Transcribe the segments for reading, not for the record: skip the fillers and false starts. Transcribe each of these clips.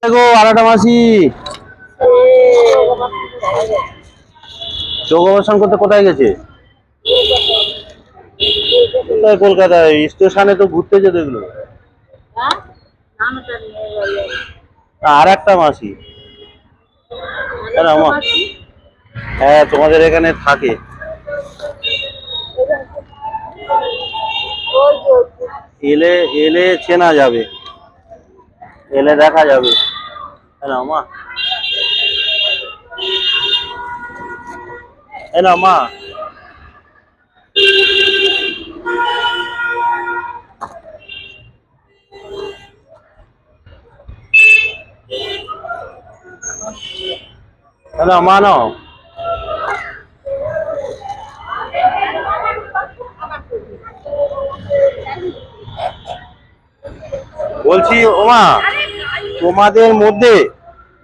দেখো আরেকটা মাসি যোগ অবসান করতে কোথায় গেছে? কোথায়? কলকাতায় স্টেশনে তো ঘুরতে যেত এগুলো। আর একটা মাসি, হ্যাঁ তোমাদের এখানে থাকে। এলে এলে চেনা যাবে, এলে দেখা যাবে। হ্যাঁ মা, হ্যাঁ মা। হ্যাঁ মা নাও। বলছি ওমা, তোমাদের মধ্যে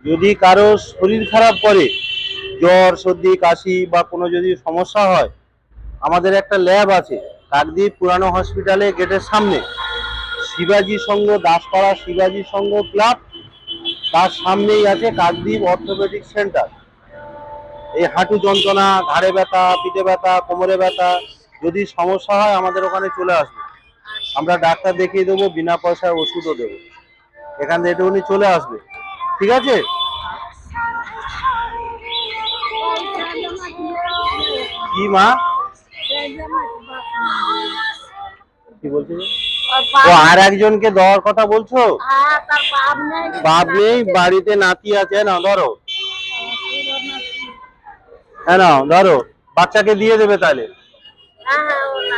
যদি কারো শরীর খারাপ করে, জ্বর সর্দি কাশি বা কোনো যদি সমস্যা হয়, আমাদের একটা ল্যাব আছে কাকদ্বীপ পুরানো হসপিটালে গেটের সামনে, শিবাজি সংঘ দাসপাড়া শিবাজি সংঘ ক্লাব, তার সামনেই আছে কাকদ্বীপ অর্থোপেডিক সেন্টার। এই হাঁটু যন্ত্রণা, ঘাড়ে ব্যথা, পিঠে ব্যথা, কোমরে ব্যথা যদি সমস্যা হয় আমাদের ওখানে চলে আসবে, আমরা ডাক্তার দেখিয়ে দেবো, বিনা পয়সায় ওষুধও দেবো। এখান থেকে উনি চলে আসবে, ঠিক আছে? কি মা, কি বলছি? ও আর একজনকে দেওয়ার কথা বলছো? বাপ নেই, বাড়িতে নাতি আছে, না ধরো। হ্যাঁ নাও ধরো, বাচ্চাকে দিয়ে দেবে তাহলে।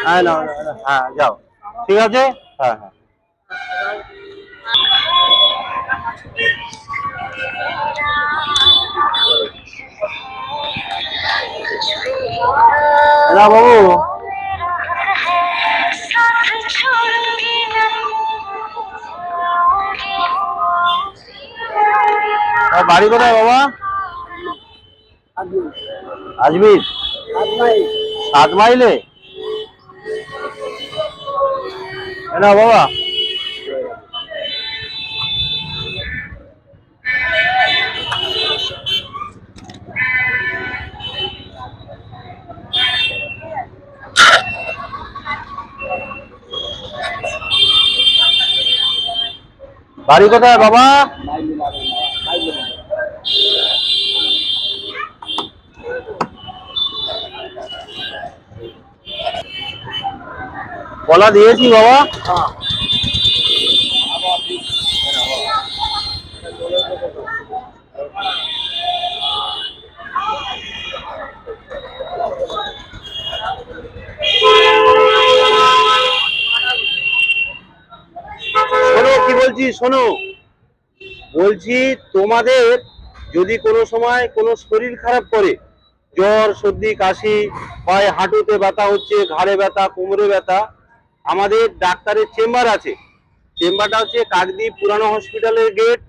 হ্যাঁ নাও, হ্যাঁ যাও, ঠিক আছে। হ্যাঁ হ্যাঁ। না বাবু, বাড়ি কোথায় বাবা? আজমির। 7 মাইলে? না বাবা, বাড়ি কোথায় বাবা? কলা দিয়েছি বাবা। শোনো কি বলছি, শোনো বলছি, তোমাদের যদি কোনো সময় কোনো শরীর খারাপ করে, জ্বর সর্দি কাশি, হয় হাঁটুতে ব্যথা হচ্ছে, ঘাড়ে ব্যথা, কোমরে ব্যথা, আমাদের ডাক্তারের চেম্বার আছে। চেম্বারটা হচ্ছে কাকদ্বীপ পুরানো হসপিটালের গেট,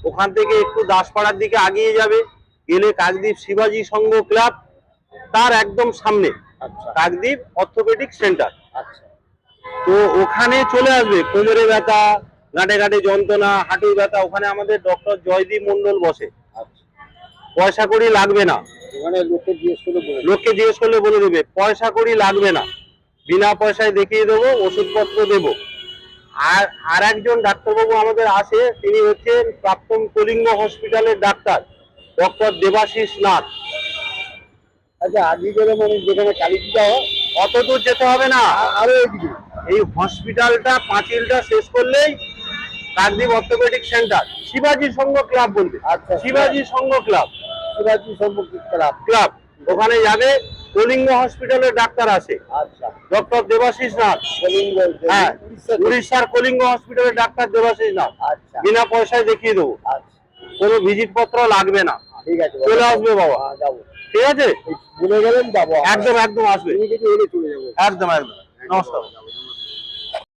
ওখান থেকে একটু দাসপাড়ার দিকে আগিয়ে যাবে, গেলে কাকদ্বীপ শিবাজি সংঘ ক্লাব, তার একদম সামনে কাকদ্বীপ অর্থোপেডিক সেন্টার। তো ওখানে চলে আসবে, কোমরে ব্যথা, গাঁটে গাঁটে যন্ত্রণা, হাঁটুর ব্যথা, ওখানে আমাদের ডক্টর জয়দীপ মন্ডল বসে। পয়সা কড়ি লাগবে না, লোককে জিজ্ঞেস করলে বলে দেবে, পয়সা কড়ি লাগবে না, বিনা পয়সায় দেখিয়ে দেবো, ওষুধপত্র দেবো। আর একজন ডাক্তারবাবু আমাদের আছে, তিনি হচ্ছেন প্রাক্তন কলিঙ্গ হসপিটালের ডাক্তার, ডক্টর দেবাশিস নাথ। আচ্ছা, আগে গেলে মানে যেখানে কালী পূজা হয় অত দূর যেতে হবে না, আরো এদিকে এই হসপিটালটা পাঁচিলটা শেষ করলেই কাকদ্বীপ অর্থোপেডিক সেন্টার, শিবাজি সংঘ ক্লাব বলবে। আচ্ছা, শিবাজি সংঘ ক্লাব, শিবাজি সংঘ ক্লাব ক্লাব, ওখানে যাবে। কলিঙ্গ হসপিটালের ডাক্তার আছে, আচ্ছা, ডক্টর দেবাশিস নাথ, কলিঙ্গ, হ্যাঁ উড়িষ্যার কলিঙ্গ হসপিটালের ডাক্তার দেবাশিস নাথ। আচ্ছা, বিনা পয়সায় দেখিয়ে দেবো, কোনো ভিজিট পত্র লাগবে না। ঠিক আছে, চলে আসবে বাবা, যাবো, ঠিক আছে, বলে গেলেন যাবো, একদম একদম আসবে, একদম একদম। নমস্কার।